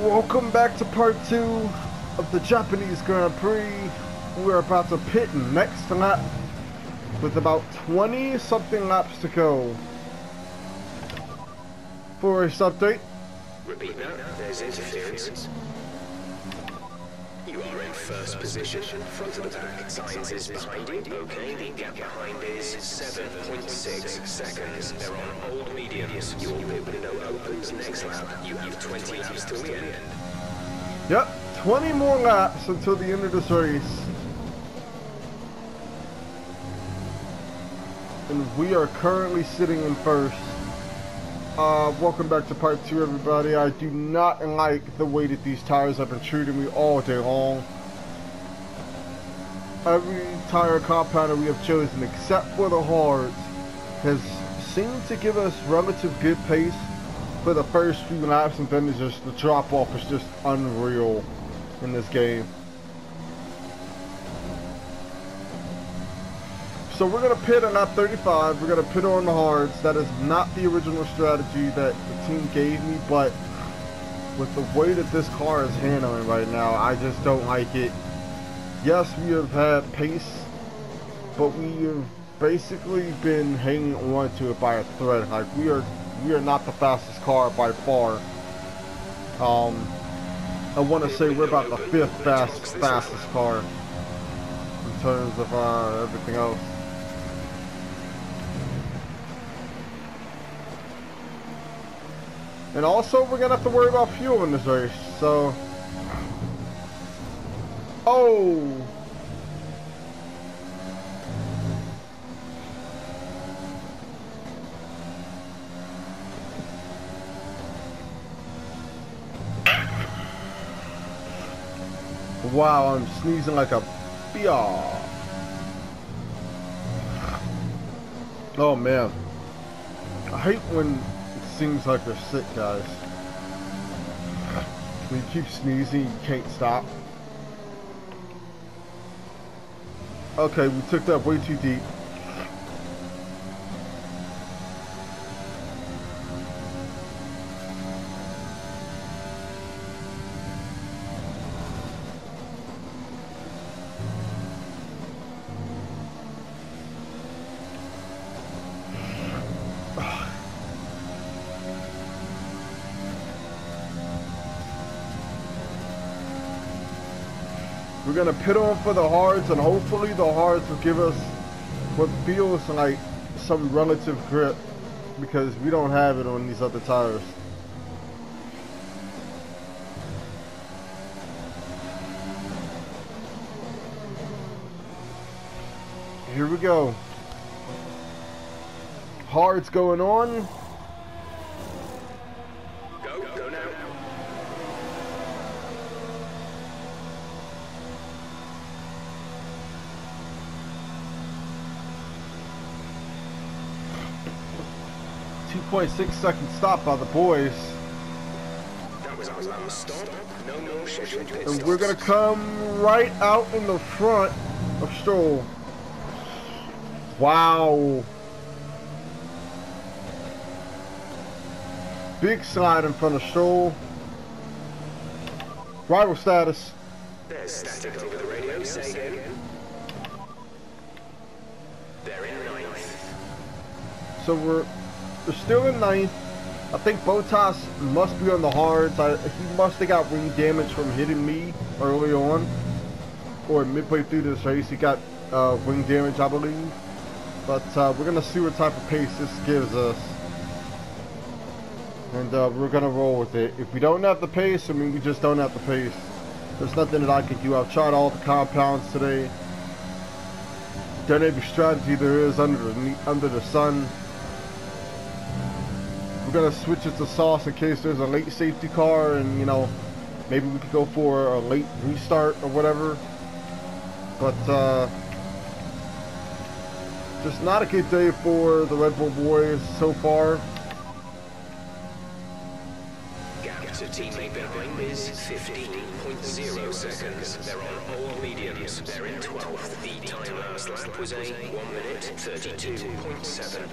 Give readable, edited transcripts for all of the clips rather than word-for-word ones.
Welcome back to part 2 of the Japanese Grand Prix. We're about to pit next lap with about 20 something laps to go. For race update. Repeat that, there's interference. You are in first position, front of the pack. Signs is behind you. Okay, the gap behind is 7.6 seconds. They're on old mediums. Your pit window opens next lap. You have 20 laps till the end. Yep, 20 more laps until the end of this race. And we are currently sitting in first. Welcome back to part 2, everybody. I do not like the way that these tires have been treating me all day long. Every tire compounder we have chosen, except for the hards, has seemed to give us relative good pace for the first few laps, and then just the drop off is just unreal in this game. So we're going to pit on lap 35, we're going to pit on the hards. That is not the original strategy that the team gave me, but with the way that this car is handling right now, I just don't like it. Yes, we have had pace, but we have basically been hanging on to it by a thread. Like, we are not the fastest car by far. I want to say we're about the 5th fastest car in terms of everything else. And also, we're gonna have to worry about fuel in this race, so... Oh! Wow, I'm sneezing like a biatch. Oh man. I hate when seems like they're sick, guys. When you keep sneezing, you can't stop. Okay, we took that way too deep. We're gonna pit on for the hards, and hopefully the hards will give us what feels like some relative grip, because we don't have it on these other tires. Here we go. Hards going on. Go now. 2.6 second stop by the boys. That was our last stop. No more scheduled pit And stops. we're gonna come right out in the front of Stroll. Wow. Big slide in front of Stroll. Rival status. There's static over the radio. Say again. They're in 9th. So we're still in 9th. I think Bottas must be on the hards. He must have got wing damage from hitting me early on, or midway through this race. He got wing damage, I believe. But we're gonna see what type of pace this gives us, and we're gonna roll with it. If we don't have the pace, I mean, we just don't have the pace. There's nothing that I can do. I've tried all the compounds today. Done every strategy there is under the sun. We're gonna switch it to sauce in case there's a late safety car, and you know, maybe we could go for a late restart or whatever. But just not a good day for the Red Bull boys so far. Gap to teammate behind is 15.0 seconds. They're on all mediums. They're in 12th. The time last lap was a 1 minute 32.7.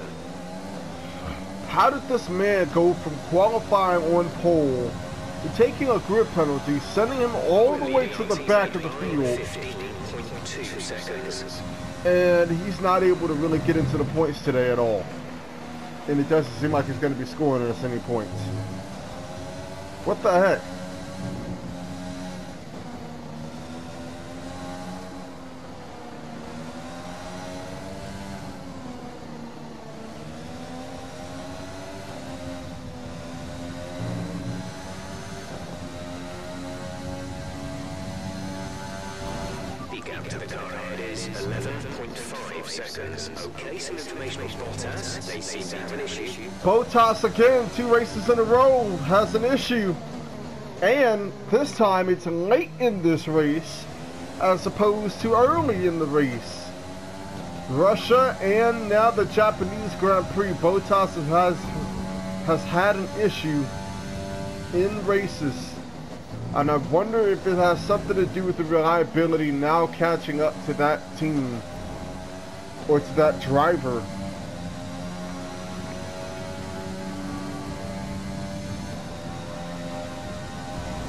How did this man go from qualifying on pole You're taking a grip penalty, sending him all the way to the back of the field. 15.2 seconds. And he's not able to really get into the points today at all. And it doesn't seem like he's going to be scoring us any points. What the heck? To the car ahead is 11.5 seconds. Okay, some information on Bottas. They seem to have an issue. Bottas again, 2 races in a row, has an issue. And this time it's late in this race as opposed to early in the race. Russia and now the Japanese Grand Prix, Bottas has had an issue in races. And I wonder if it has something to do with the reliability now catching up to that team or to that driver.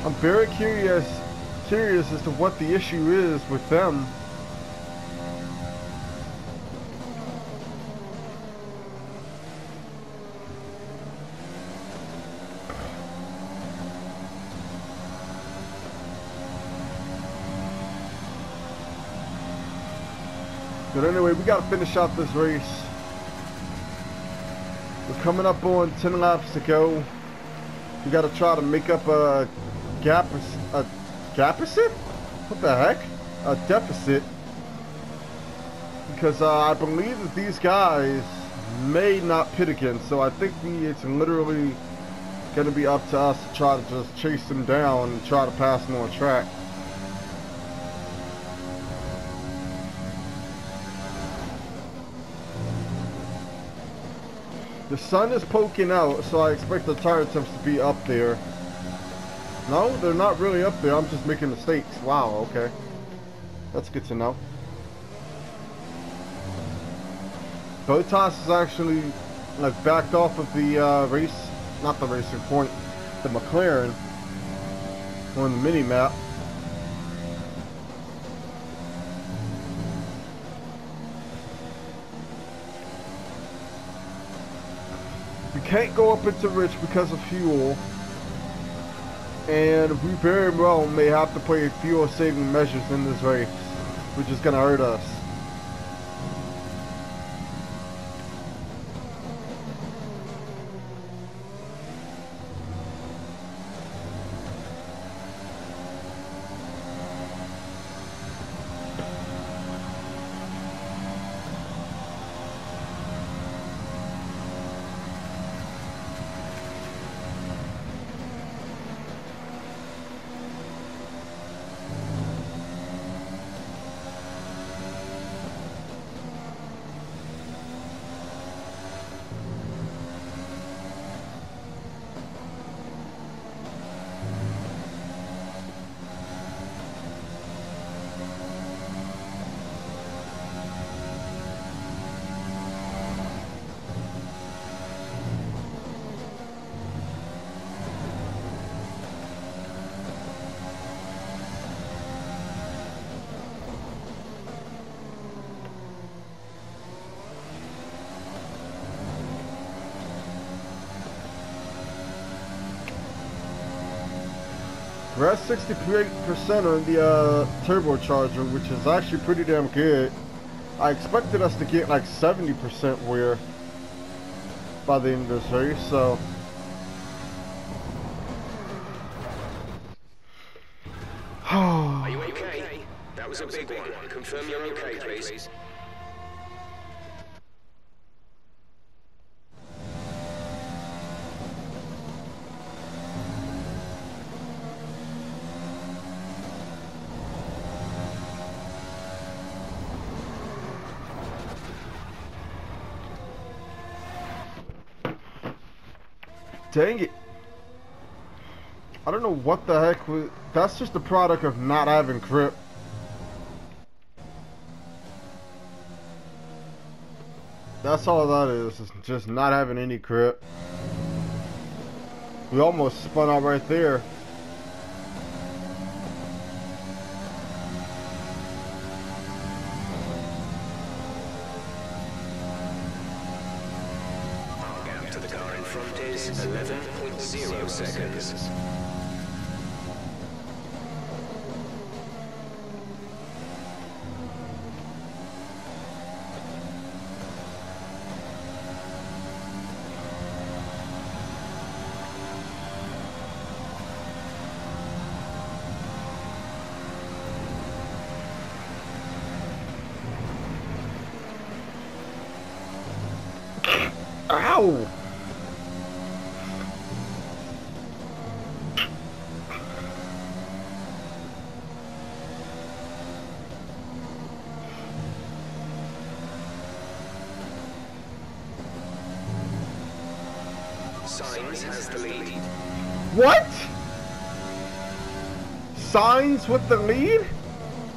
I'm very curious as to what the issue is with them. But anyway, we gotta finish out this race. We're coming up on 10 laps to go. We gotta try to make up a deficit? What the heck? A deficit. Because I believe that these guys may not pit again. So I think it's literally gonna be up to us to try to just chase them down and try to pass them on track. The sun is poking out, so I expect the tire temps to be up there. No, they're not really up there. I'm just making mistakes. Wow, okay. That's good to know. Bottas is actually like backed off of the race, not the racing point, the McLaren on the mini map. We can't go up into Rich because of fuel, and we very well may have to play fuel saving measures in this race, which is going to hurt us. We're at 68% on the turbocharger, which is actually pretty damn good. I expected us to get like 70% wear by the end of this race, so. Are you okay? That was a big one. Confirm you're okay, please. Dang it. I don't know what the heck was. That's just a product of not having grip. That's all that is just not having any grip. We almost spun out right there. is 11.0 seconds. Ow! Sainz has the lead. What? Sainz with the lead?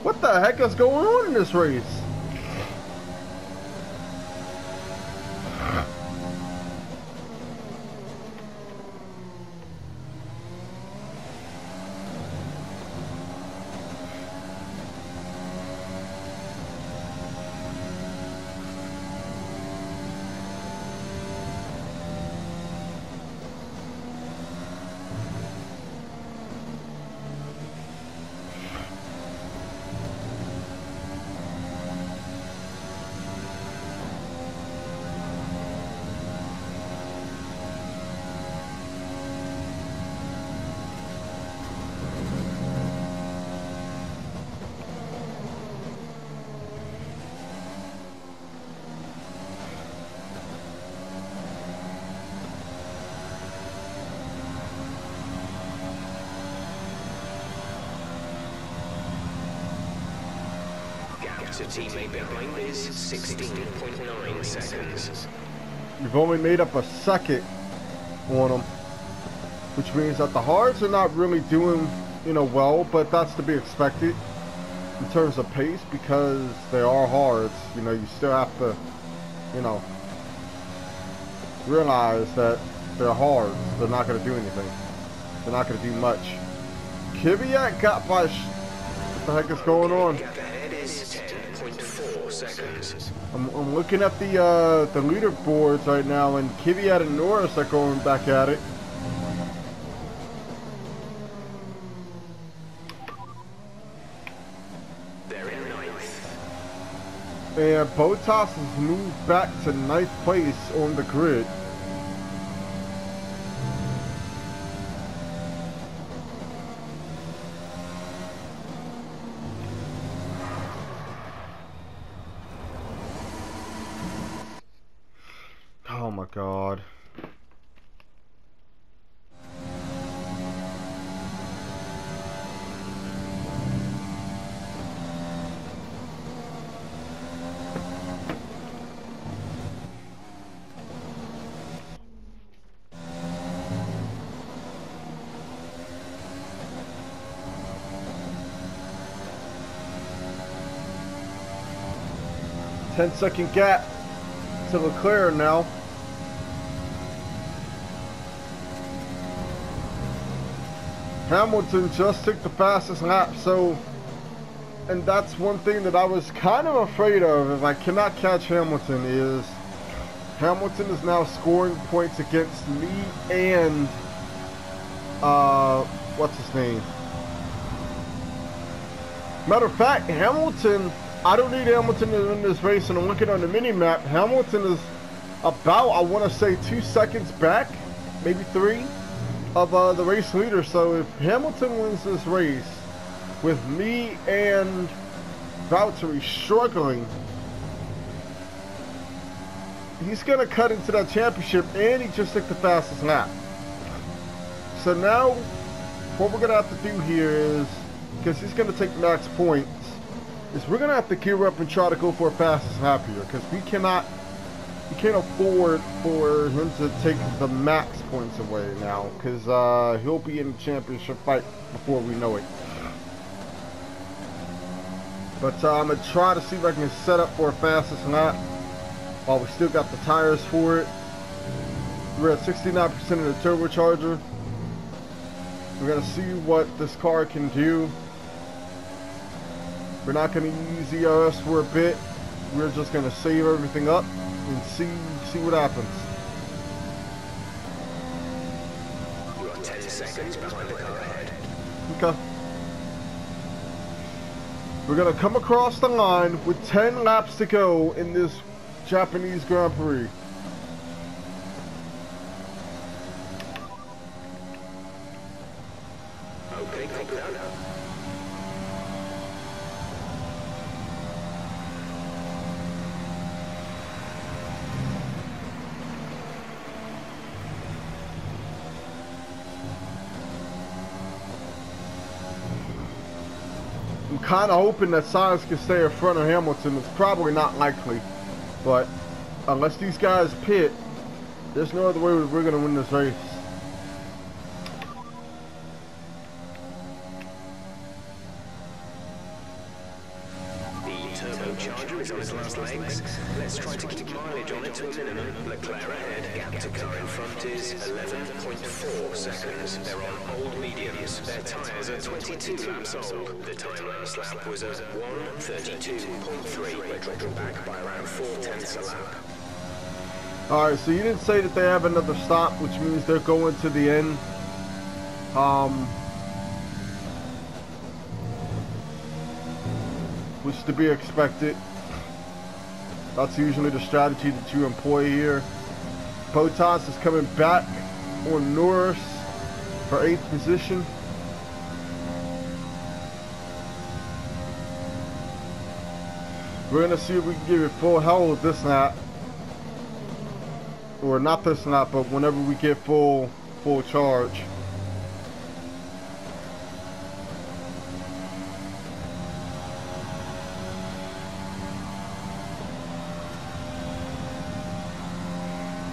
What the heck is going on in this race? To teammate behind is 16.9 seconds. You've only made up a second on them, which means that the hards are not really doing, well, but that's to be expected in terms of pace because they are hards. You still have to, realize that they're hards. They're not going to do anything. They're not going to do much. Kvyat got by. What the heck is going on? I'm looking at the leaderboards right now, and Kvyat and Norris are going back at it. They're in ninth. And Bottas has moved back to 9th place on the grid. Oh my God. Ten-second gap to Leclerc now. Hamilton just took the fastest lap, and that's one thing that I was kind of afraid of if I cannot catch Hamilton is Hamilton is now scoring points against me and what's his name? Matter of fact, Hamilton, I don't need Hamilton to win this race, and I'm looking on the mini-map. Hamilton is about, I want to say, 2 seconds back, maybe 3, of the race leader. So if Hamilton wins this race with me and Valtteri struggling, he's going to cut into that championship, and he just took the fastest lap. So now what we're going to have to do here is, because he's going to take max points, is we're going to have to gear up and try to go for a fastest lap here, because we can't afford for him to take the max points away now, because he'll be in the championship fight before we know it. But I'm going to try to see if I can set up for a fastest lap while we still got the tires for it. We're at 69% of the turbocharger. We're going to see what this car can do. We're not going to use ERS for a bit. We're just going to save everything up and see what happens. 10 seconds behind the car ahead. Okay. We're gonna come across the line with 10 laps to go in this Japanese Grand Prix. Okay, copy that. I'm kind of hoping that Sainz can stay in front of Hamilton. It's probably not likely, but unless these guys pit, there's no other way we're going to win this race. The turbocharger is on its last legs. Let's try to keep mileage on it to a minimum. Leclerc ahead. Gap to car in front is 11.4 seconds. They're on old mediums. Their tyres are 22 laps old. The time last lap was at 1:32.3. They're dropping back by around 4/10 a lap. Alright, so you didn't say that they have another stop, which means they're going to the end. Which to be expected. That's usually the strategy that you employ here. Bottas is coming back on Norris for 8th position. We're gonna see if we can give it full hell with this lap. Or not this lap, but whenever we get full charge.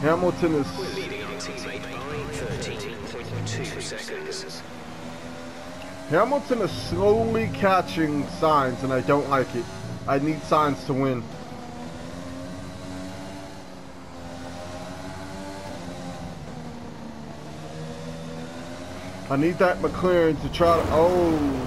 Hamilton is... We're leading our teammate by 13.2 seconds. Hamilton is slowly catching Sainz, and I don't like it. I need Sainz to win. I need that McLaren to try to... Oh...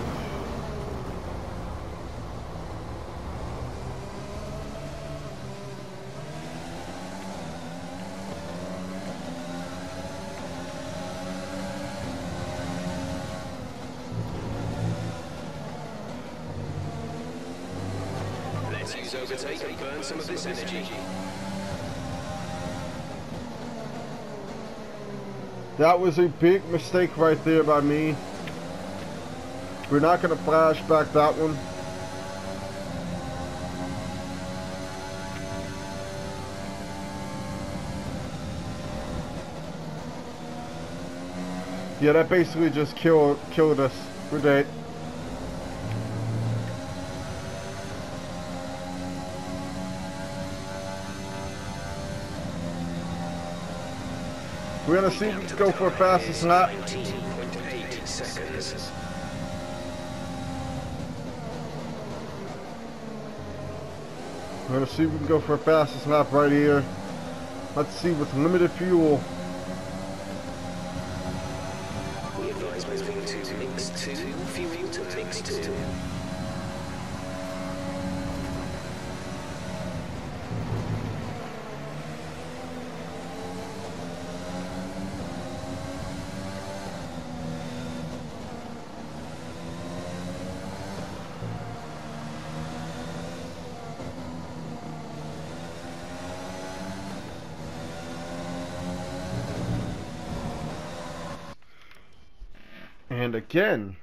Let's use overtake and burn some of this energy. That was a big mistake right there by me. We're not going to flash back that one. Yeah, that basically just killed us. We're dead. We're gonna see if we can go for a fastest lap. 19.8 seconds. We're gonna see if we can go for a fastest lap right here. Let's see with limited fuel. We advise moving to mix 2, fuel to mix 2. And again,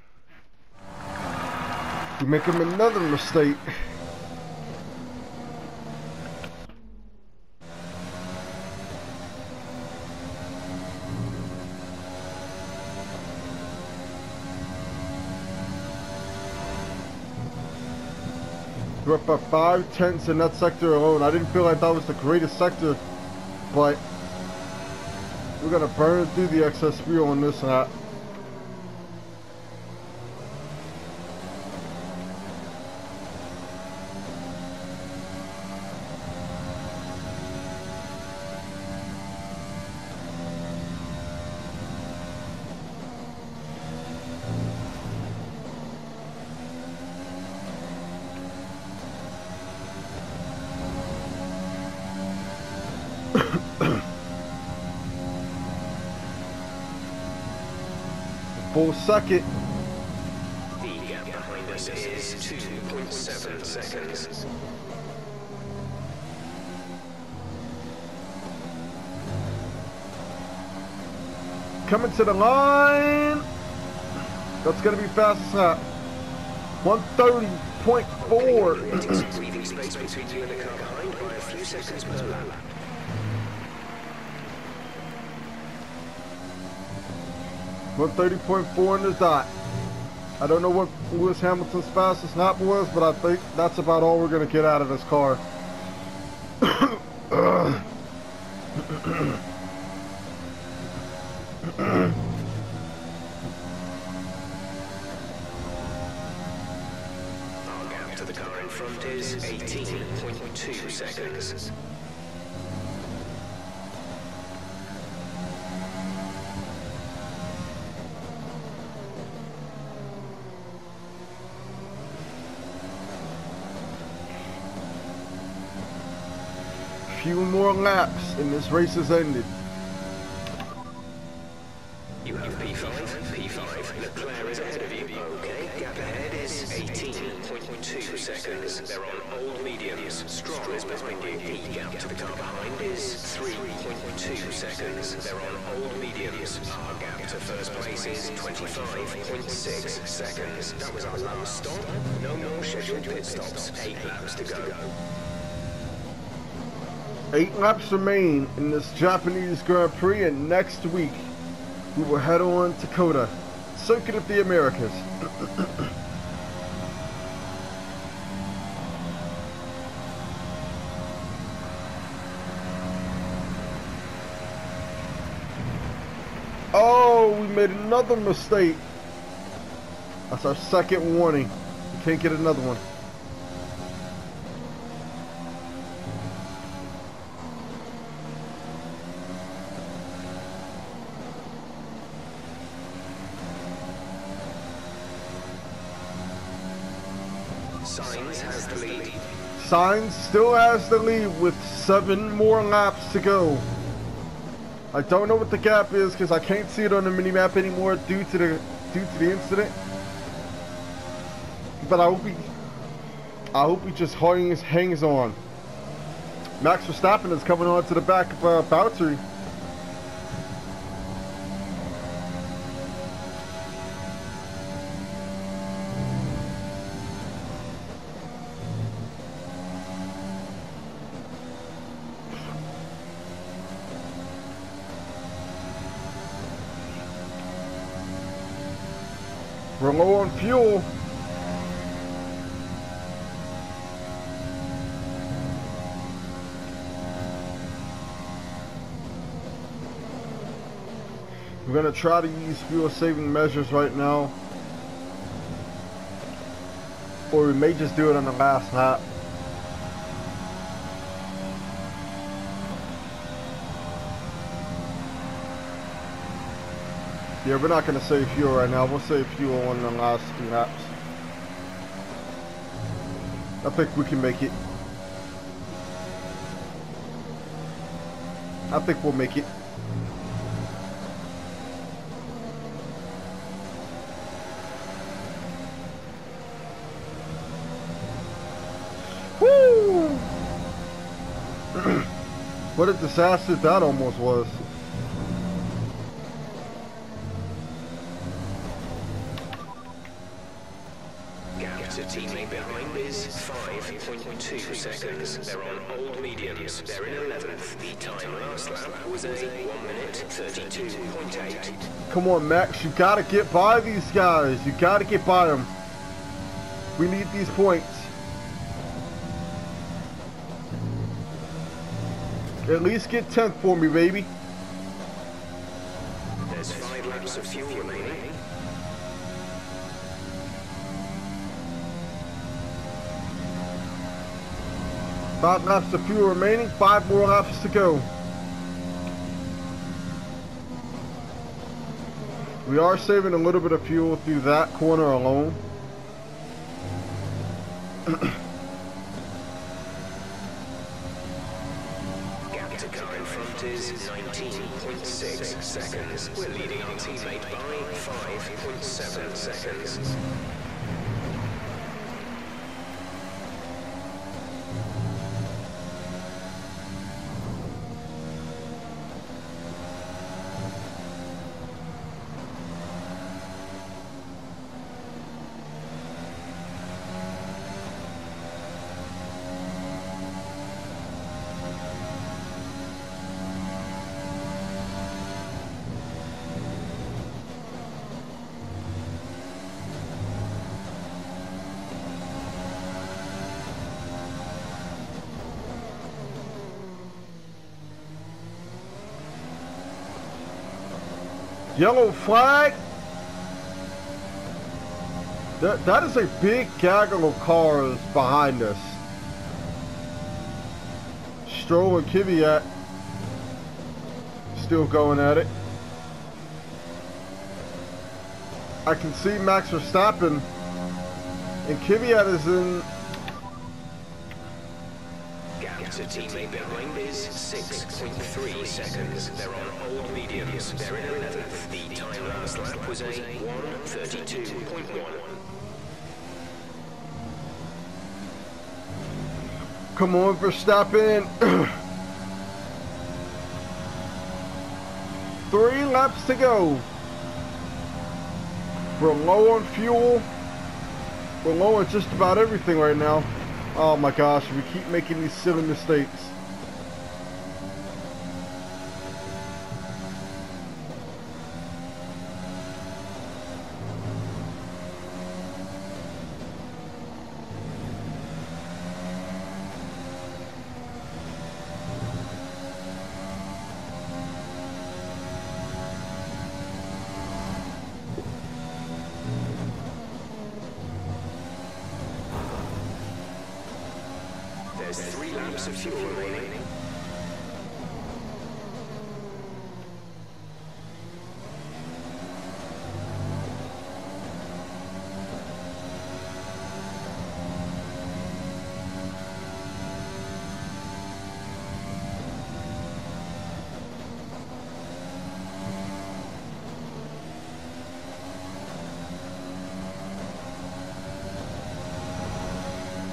we make him another mistake. We're up by 5/10 in that sector alone. I didn't feel like that was the greatest sector, but we're gonna burn through the excess fuel on this lap. Full second. The gap behind us is 2.7 seconds. Coming to the line. That's going to be fastest lap. 130.4. Breathing space between you and the car behind by a few seconds per lap. 130.4 in the dot. I don't know what Lewis Hamilton's fastest lap was, but I think that's about all we're going to get out of this car. Our gap to the car in front is 18.2 seconds. Few more laps and this race is ended. You have P5. Leclerc is ahead of you. Okay, gap ahead is 18.2 seconds. They're on old mediums. Stroll is behind you. The gap to the car behind is 3.2 seconds. They're on old mediums. Our gap to first place is 25.6 seconds. That was our last stop. No more scheduled pit stops. 8 laps to go. 8 laps remain in this Japanese Grand Prix, and next week we will head on to Coda, Circuit of the Americas. Oh, we made another mistake. That's our second warning. We can't get another one. Sainz has the lead. Sainz still has the lead with 7 more laps to go. I don't know what the gap is because I can't see it on the mini-map anymore due to the incident. But I hope he just hangs on. Max Verstappen is coming on to the back of Valtteri. We're low on fuel. We're going to try to use fuel saving measures right now. Or we may just do it on the last lap. Yeah, we're not going to save fuel right now. We'll save fuel on the last 2 laps. I think we can make it. I think we'll make it. Woo! What a disaster that almost was. Teammate behind is 5.2 seconds. They're on old mediums. They're in 11th. The time last lap was a 1 minute 32.8. Come on, Max. You gotta get by these guys. You gotta get by them. We need these points. At least get 10th for me, baby. There's 5 laps of fuel remaining. 5 laps of fuel remaining, 5 more laps to go. We are saving a little bit of fuel through that corner alone. Gap to car in front is 19.6 seconds. We're leading our teammate by 5.7 seconds. Yellow flag. That is a big gaggle of cars behind us. Stroll and Kvyat still going at it. I can see Max Verstappen, and Kvyat is in. Gap to teammate behind is 6.3 seconds. They're on old mediums. They're in 11th. The time last lap was a 1:32.1. Come on, Verstappen. 3 laps to go. We're low on fuel. We're low on just about everything right now. Oh my gosh, we keep making these silly mistakes. There's 3 laps of fuel remaining.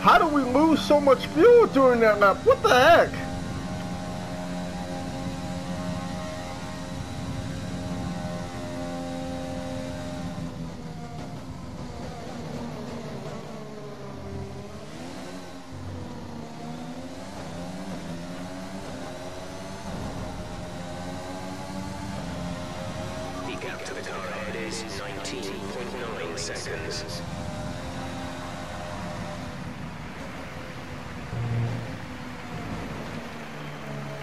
How do we lose so much fuel during that lap? What the heck? The gap to the car ahead is 19.9 seconds.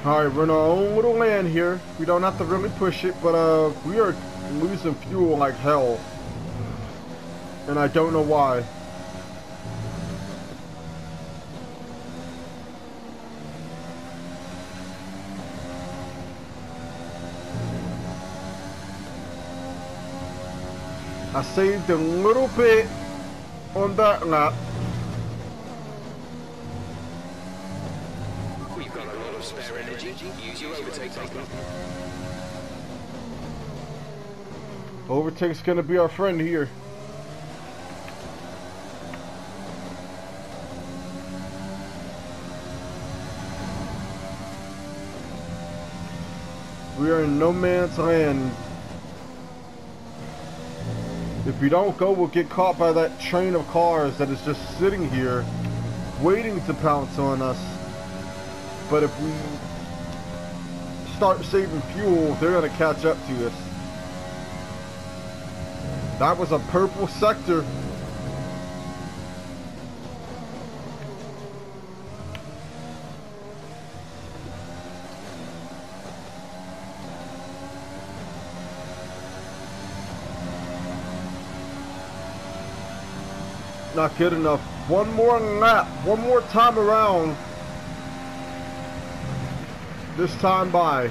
Alright, we're in our own little land here. We don't have to really push it, but we are losing fuel like hell. And I don't know why. I saved a little bit on that lap. We've got a lot of spare energy. Use your overtake button. Overtake's gonna be our friend here. We are in no man's land. If we don't go, we'll get caught by that train of cars that is just sitting here, waiting to pounce on us. But if we start saving fuel, they're gonna catch up to us. That was a purple sector. Not good enough. One more lap, one more time around. This time by.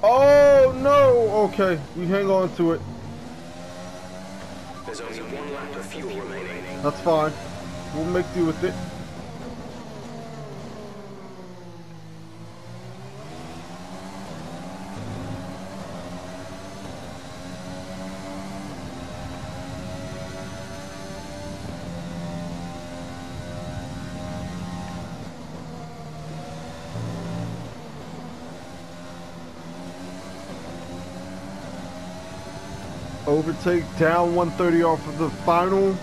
Oh no! Okay, we hang on to it. There's only one lap of fuel remaining. That's fine. We'll make do with it. Overtake down 130 off of the final.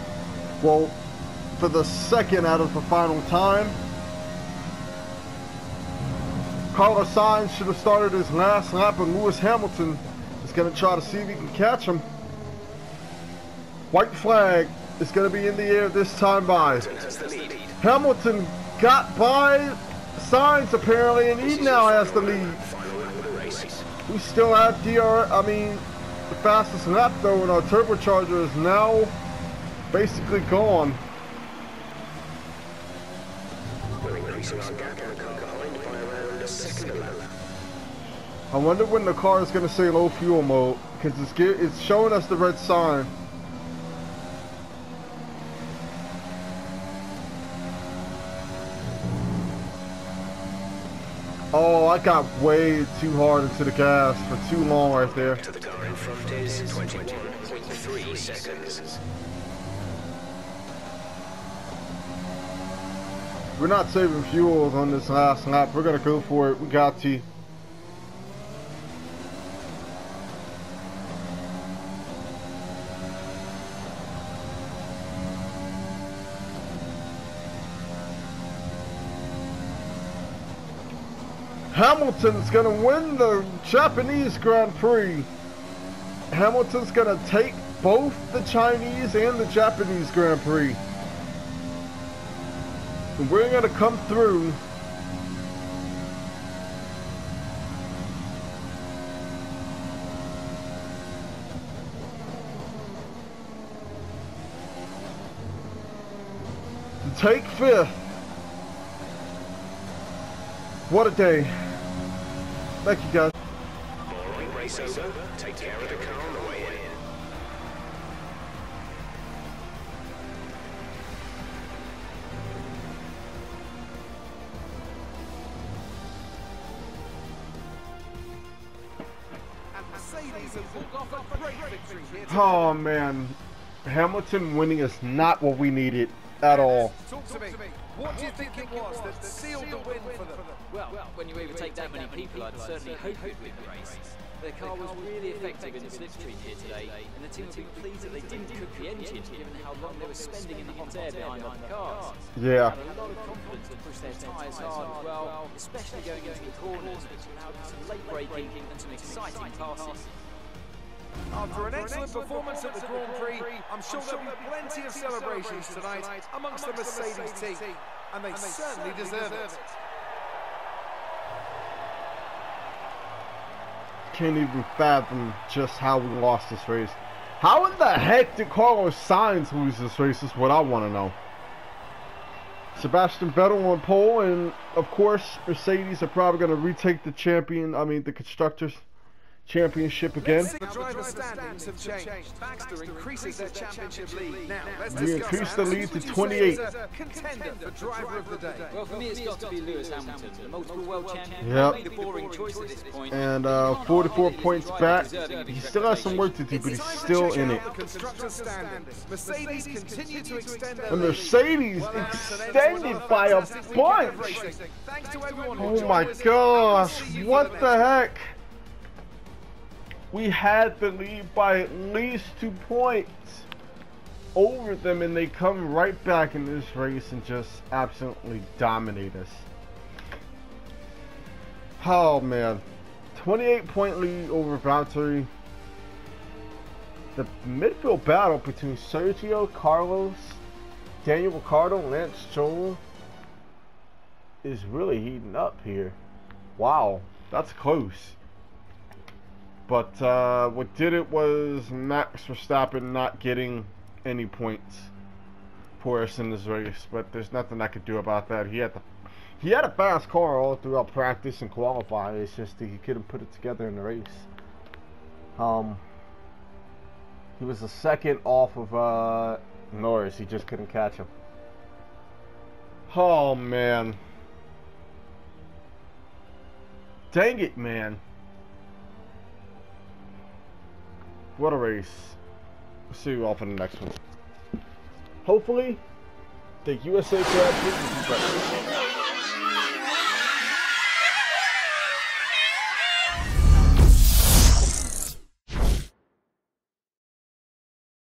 Well, for the second out of the final time. Carlos Sainz should have started his last lap, and Lewis Hamilton is going to try to see if he can catch him. White flag is going to be in the air this time by. Hamilton got by Sainz apparently, and he now has the lead. We still have the fastest lap though, and our turbocharger is now basically gone. We're increasing our gap on the car behind by around a second a lap. I wonder when the car is going to say low fuel mode, because it's showing us the red sign. Oh, I got way too hard into the gas for too long right there. To the car in front is 21.3 seconds. We're not saving fuel on this last lap. We're going to go for it. We got to. Hamilton's going to win the Japanese Grand Prix. Hamilton's going to take both the Chinese and the Japanese Grand Prix. And we're going to come through. To take fifth. What a day. Thank you, guys. Alright, race over. Take care of the car on the way in. And Mercedes have pulled off a great victory here. Oh man, Hamilton winning is not what we needed at all. Talk to me. What do you think it was that sealed the win for them? Well, when you overtake that many people, I'd certainly hope it'd win the race. Their car was really effective in the slipstream here today, and the team will be pleased that they didn't cook the engine, given how long they were spending in the hot air behind other cars. Yeah. They had a lot of confidence to push their tyres hard as well, especially going into the corners, which allowed some late braking and some exciting passes. After an excellent performance at the Grand Prix, I'm sure there'll be plenty of celebrations tonight amongst the Mercedes team, and they certainly deserve it. Can't even fathom just how we lost this race. How in the heck did Carlos Sainz lose this race is what I want to know. Sebastian Vettel on pole, and of course Mercedes are probably going to retake the Constructors Championship again. The driver standings have changed. Baxter increases their championship lead. Now, We increased the lead to 28. Contender for driver of the day. Well, for me, it's got to be Lewis Hamilton, the multiple world champion. Yep. Made a boring choice at this point. And 44 points back. He still has some work to do, but he's still in it. The constructor standings. Mercedes continue to extend their And lead. Mercedes extended by a bunch. Thanks to everyone who Oh joined my us. gosh, See you what for the heck? We had the lead by at least 2 points over them, and they come right back in this race and just absolutely dominate us. Oh man, 28-point lead over Valtteri. The midfield battle between Sergio, Carlos, Daniel Ricciardo, Lance Stroll is really heating up here. Wow, that's close. But what did it was Max Verstappen not getting any points course, in this race, but there's nothing I could do about that. He had a fast car all throughout practice and qualify. It's just that he couldn't put it together in the race. He was a second off of Norris. He just couldn't catch him. Oh man. Dang it, man. What a race. We'll see you all for the next one. Hopefully, the USA Grand Prix will be better.